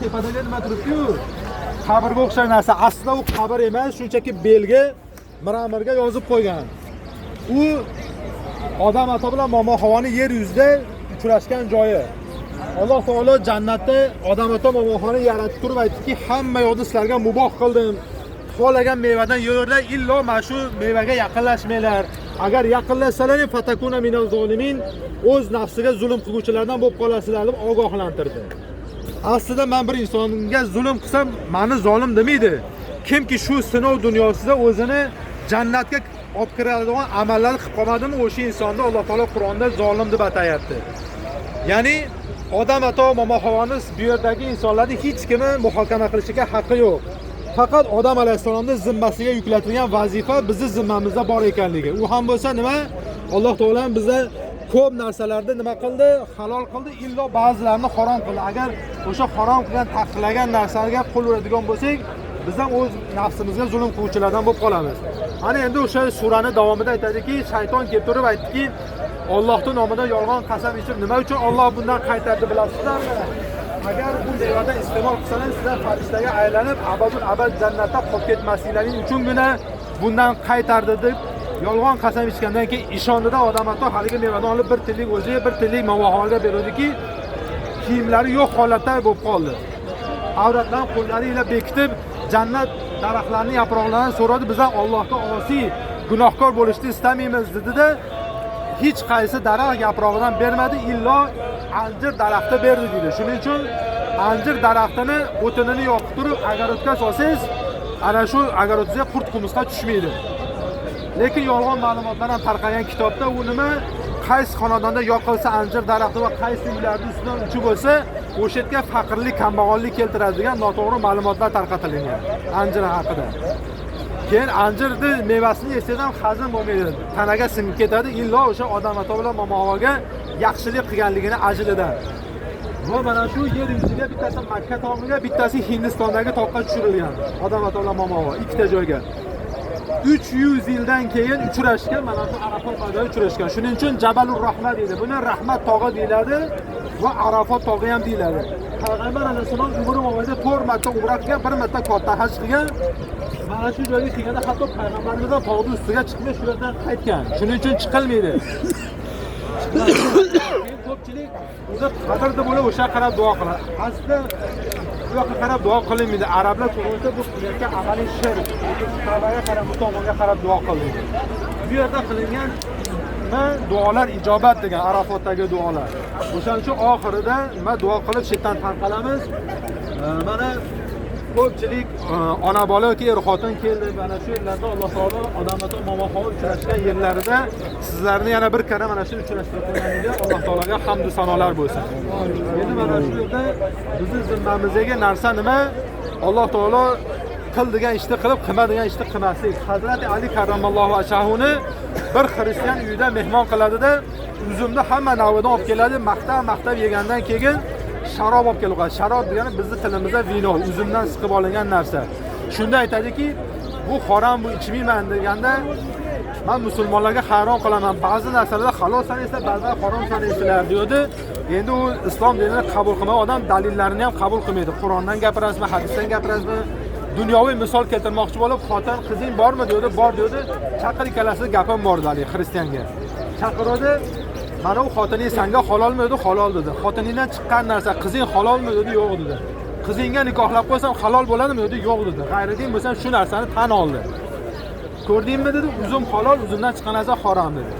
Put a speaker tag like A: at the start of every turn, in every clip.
A: tepadagi nima turibdi-yu? Qabrga o'xshagan narsa. Aslida u qabr emas, shunchaki belgi miramirga yozib qo'ygan. U odam ato bilan momo havoni yer yuzida uchrashgan joyi. Alloh taolo jannatda odam ato momo havoni yaratib turib aytdiki, hamma yo'lni sizlarga muboh qildim. Xohlagan mevadan yeringlar, illo mana shu mevaga yaqinlashmanglar. Agar yaqinlashsalaring fatakuna minaz zolimin, o'z nafsiga zulm qiluvchilardan bo'lib qolasizlar deb ogohlantirdi. Aslida men bir insonga zulm qilsam, meni zolim demaydi. Kimki shu sinov dunyosida o'zini jannatga olib kiradigan amallar qilib qolmadimi, o'sha insonni Alloh taolo Qur'onda zolim deb atayapti. Ya'ni odam ato momo havoniz bu yerdagi insonlarni hech kimi muhokama qilishiga haqqi yo'q. Faqat odam alayhisolamning zimmasiga yuklatilgan vazifa bizning zimmamizda bor ekanligi. U ham bo'lsa nima? Alloh taolo bizga ko'p narsalarni nima qildi? Halol qildi, illo ba'zilarini harom qildi. Agar o'sha harom qilgan, taqiqlagan narsalarga qo'l uradigan bo'lsak, biz ham o'z nafsimizga zulm qiluvchilardan bo'lib qolamiz. Ana endi o'sha suraning davomida aytadiki, shayton kelib turib aytdiki, Allohning nomidan yolg'on qasam ichib, nima uchun Alloh bundan qaytardi bilasizlarmi? Agar bu mevadan iste'mol qilsangiz, sizlar farishtaga aylanib, abad jannatda qolib ketmasliklaring uchungina bundan qaytardi deb yolg'on qasam ichgandan keyin ishondida odam hatto haligi mevadan olib bir tillik o'ziga, bir tillik momoxonaga beradiki, kiyimlari yo'q holatda bo'lib qoldi. Avratdan qo'llari ila bekitib, jannat daraxtlarning yaproqlaridan so'radi, bizdan Allohga osiy, gunohkor bo'lishni istamaymiz dedi-da, hech qaysi daraxt yaprog'idan bermadi, illo anjir daraxti berdi dedi. Shuning uchun anjir daraxtini o'tinini yoqib turib, agarotga solsangiz, ana shu agarotga qurt qumursqa tushmaydi. Lekin yolg'on ma'lumotlar ham tarqagan kitobda u nima, qaysi xonadonda yoqilsa anjir daraxti va qaysi uylarning ustidan uchib bo'lsa, o'sha yerga faqirlik, kambag'allik keltiradigan noto'g'ri ma'lumotlar tarqatilgan anjir haqida. Keyin anjirni mevasini yesangiz ham hazm bo'lmaydi, tanaga singib ketadi, illo o'sha odam ato bilan momoga yaxshilik qilganligini ajridan. Va mana shu yer yuziga bittasi Makka tog'iga, bittasi Hindistondagi toqqa tushirilgan. Odam ato bilan momo ikkita joyga. 300 yildan keyin uchrashgan, mana shu Arafot tog'ida uchrashgan. Shuning uchun Jabalur Rahmat deydi. Buni rahmat tog'i deyiladi va Arafot tog'i ham deyiladi. Payg'ambar alayhisalom umri mobaynida 4 marta umra qilgan, 1 marta katta haj qilgan. Mana shu joyga kelganda hatto payg'ambarlardan tog'ning ustiga chiqmay shu yerdan qaytgan. Shuning uchun chiqilmaydi. Ko'pchilik o'zi qadrda bo'lib o'sha qarab duo qiladi. Aslida bu yoqqa qarab duo qilinmaydi. Arablar to'g'risida bu qilayotgan amaliy shirk. Ka'baga qarab, tomonga qarab duo qiladi. Bu yerda qilingan duolar ijobat degan Arafotdagi duolar. O'shaning uchun oxirida nima duo qilib shayton tanqalamiz. Mana ko'pchilik ona bola ki er-xotin keldi, mana shu yerlarda Alloh taolo odamlar momoxon uchrashgan yerlarida sizlarni yana bir karra mana shu uchrashtirib qo'yganiga Alloh taologa hamd va sanolar bo'lsin. Endi mana shu yerda bizning zimmamizdagi narsa nima? Alloh taolo qil degan ishni qilib, qilma degan ishni qilmaslik. Hazrat Ali karramallohu vajhuni bir xristian uyida mehmon qiladida, uzumni hamma navidan olib keladi, maqtab yegandan keyin sharob olib keladi. Sharob degani bizning tilimizda vino, uzumdan siqib olingan narsa. Shunda aytadiki, bu harom, bu ichmayman deganda, men musulmonlarga hayron qolaman. Ba'zi narsalarda halol sanaysizlar, ba'zida harom sanaysizlar deydi. Endi u islom dinini qabul qilmagan odam dalillarini ham qabul qilmaydi. Qur'ondan gapirasizmi, hadisdan gapirasizmi? Dunyoviy misol keltirmoqchi bo'lib, xotin qizing bormi deydi, bor deydi. Chaqir ikkalasi gapim bor dedi xristianga. Chaqiradi, mana u xotining senga halolmi dedi, halol dedi. Xotiningdan chiqqan narsa qizing halolmi dedi, yo'q dedi. Qizingga nikohlab qo'ysam halol bo'ladimi dedi, yo'q dedi. G'ayridin bo'lsam shu narsani tan oldi. Ko'rdingmi dedi, uzum halol, uzumdan chiqqan narsa harom dedi.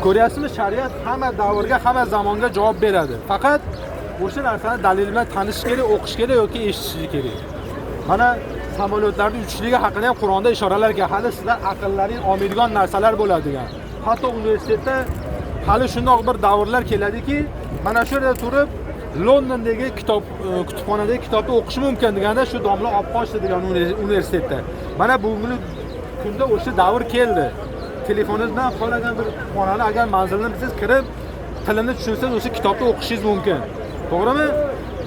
A: Ko'ryapsizmi, shariat hamma davrga, hamma zamonga javob beradi. Faqat o'sha narsani dalil bilan tanish kerak, o'qish kerak yoki eshitish kerak. Mana samolyotlarning uchishligi haqida ham Qur'onda ishoralar kelgan. Hali sizlar aqllaring olmaydigan narsalar bo'ladi degan. Hatto universitetda hali shundoq bir davrlar keladiki, mana shu yerda turib Londondagi kutubxonadagi kitobni o'qish mumkin deganda shu domla olib qochdi degan universitetda. Mana bugungi kunda o'sha davr keldi. Telefoningiz bilan xohlagan bir kutubxonani agar manzilni bilsangiz kirib, tilini tushunsangiz o'sha kitobni o'qishingiz mumkin. To'g'rimi?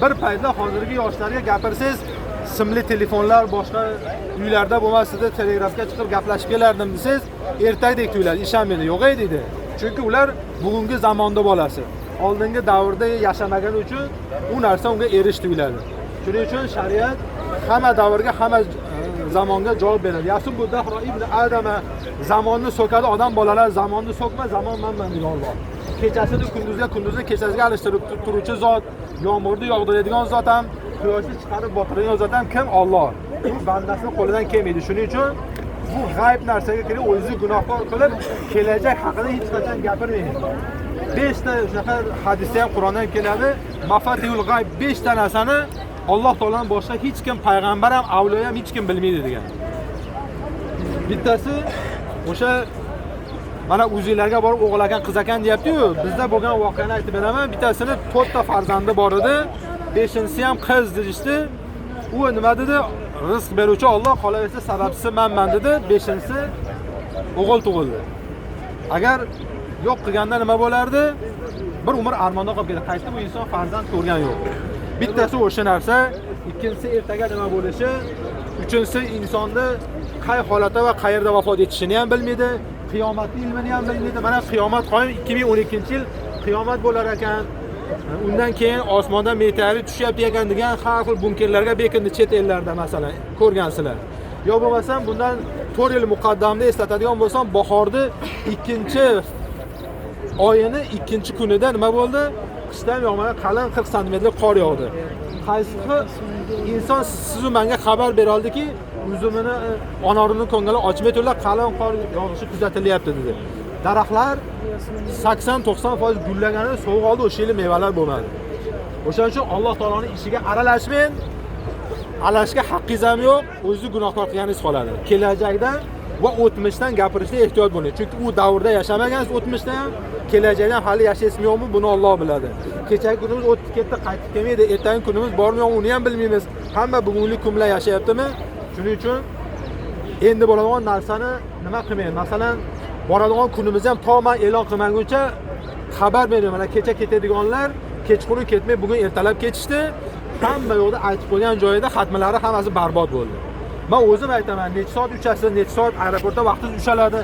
A: Bir paytda hozirgi yoshlarga gapirsangiz, simli telefonlar boshqa uylarda bo'lmasida telegrafga chiqib gaplashib kelardim desangiz, ertakdek tuyuladi, ishonmaydi, yo'q edi. Chunki ular bugungi zamonda bolasi. oldingi davrda yashamagani uchun u narsa unga erishdi biladi. Shuning uchun shariat hamma davrga, hamma zamonga javob beradi. Yasin bu dahro ibn Adama zamonni so'kadi, odam bolalar zamonni so'kma, zamon manman degan bor. Kechasini kunduzga, kunduzni kechasiga alishtirib turuvchi zot, yomg'irni yog'diradigan zot ham, quyoshni chiqarib botiradigan zot ham kim? Alloh. Bu bandasining qo'lidan kelmaydi. Shuning uchun bu g'ayb narsaga kirib, o'zingizni gunohkor qilib, kelajak haqida hech qachon gapirmaydi. 5 ta shunaqa hadisda ham Qur'onda ham keladi. Mafatihul g'ayb 5 ta narsani Alloh taoladan boshqa hech kim, payg'ambar ham, avliyo ham hech kim bilmaydi degan. Bittasi o'sha mana o'zingizlarga borib o'g'il ekan, qiz ekan deyapti-yu, bizda bo'lgan voqeani aytib beraman. Bittasini 4 ta farzandi bor edi, 5-inchisi ham qiz deyishdi. U nima dedi? Rizq beruvchi Alloh, qolaversa sababchisi menman dedi. 5-inchisi o'g'il tug'ildi. Agar yo'q qilganda nima bo'lardi? Bir umr armonda qolib ketadi. Qaytib bu inson farzand ko'rgan yo'q. Bittasi o'sha narsa, ikkinchisi ertaga nima bo'lishi, uchinchisi insonni qay holatda va qayerda vafot etishini ham bilmaydi, qiyomatning ilmini ham bilmaydi. Mana qiyomat qoyim 2012-yil qiyomat bo'lar ekan. Undan keyin osmondan meteorit tushyapti ekan degan har xil bunkerlarga bekindi chet ellarda masalan, ko'rgansizlar. Yo bo'lmasam bundan 4 yil muqaddamda eslatadigan bo'lsam, bahorda 2-oyini 2-kunida nima bo'ldi? Qishdan yog'magan qalin 40 sm qor yog'di. Qaysi inson siz menga xabar bera oldiki, uzumini, onorini ko'ngli ochmay turlar, qalin qor yog'ishi kuzatilyapti dedi. Daraxtlar 80-90% gullagani sovuq oldi, o'sha yil mevalar bo'lmadi. O'shaning uchun Alloh taoloning ishiga aralashmang. Aralashishga haqqingiz ham yo'q, o'zingizni gunohkor qilganingiz qoladi. Kelajakdan va o'tmishdan gapirishda ehtiyot bo'ling. Chunki u davrda yashamagansiz, o'tmishda ham, kelajakda ham hali yashaysizmi yo'qmi, buni Alloh biladi. Kechagi kunimiz o'tib ketdi, qaytib kelmaydi. Ertangi kunimiz bormi yo'qmi, uni ham bilmaymiz. Hamma bugunlik kun bilan yashayaptimi? Shuning uchun endi bo'ladigan narsani nima qilmayman. Masalan, boradigan kunimizni ham to men e'lon qilmaguncha xabar beraman. Mana kecha ketadiganlar kechqurun ketmay bugun ertalab ketishdi. Hamma yo'qda aytib qo'ygan joyida xatmalari hammasi barbod bo'ldi. Men o'zim aytaman, necha soat uchasiz, necha soat aeroportda vaqtingiz ushaladi.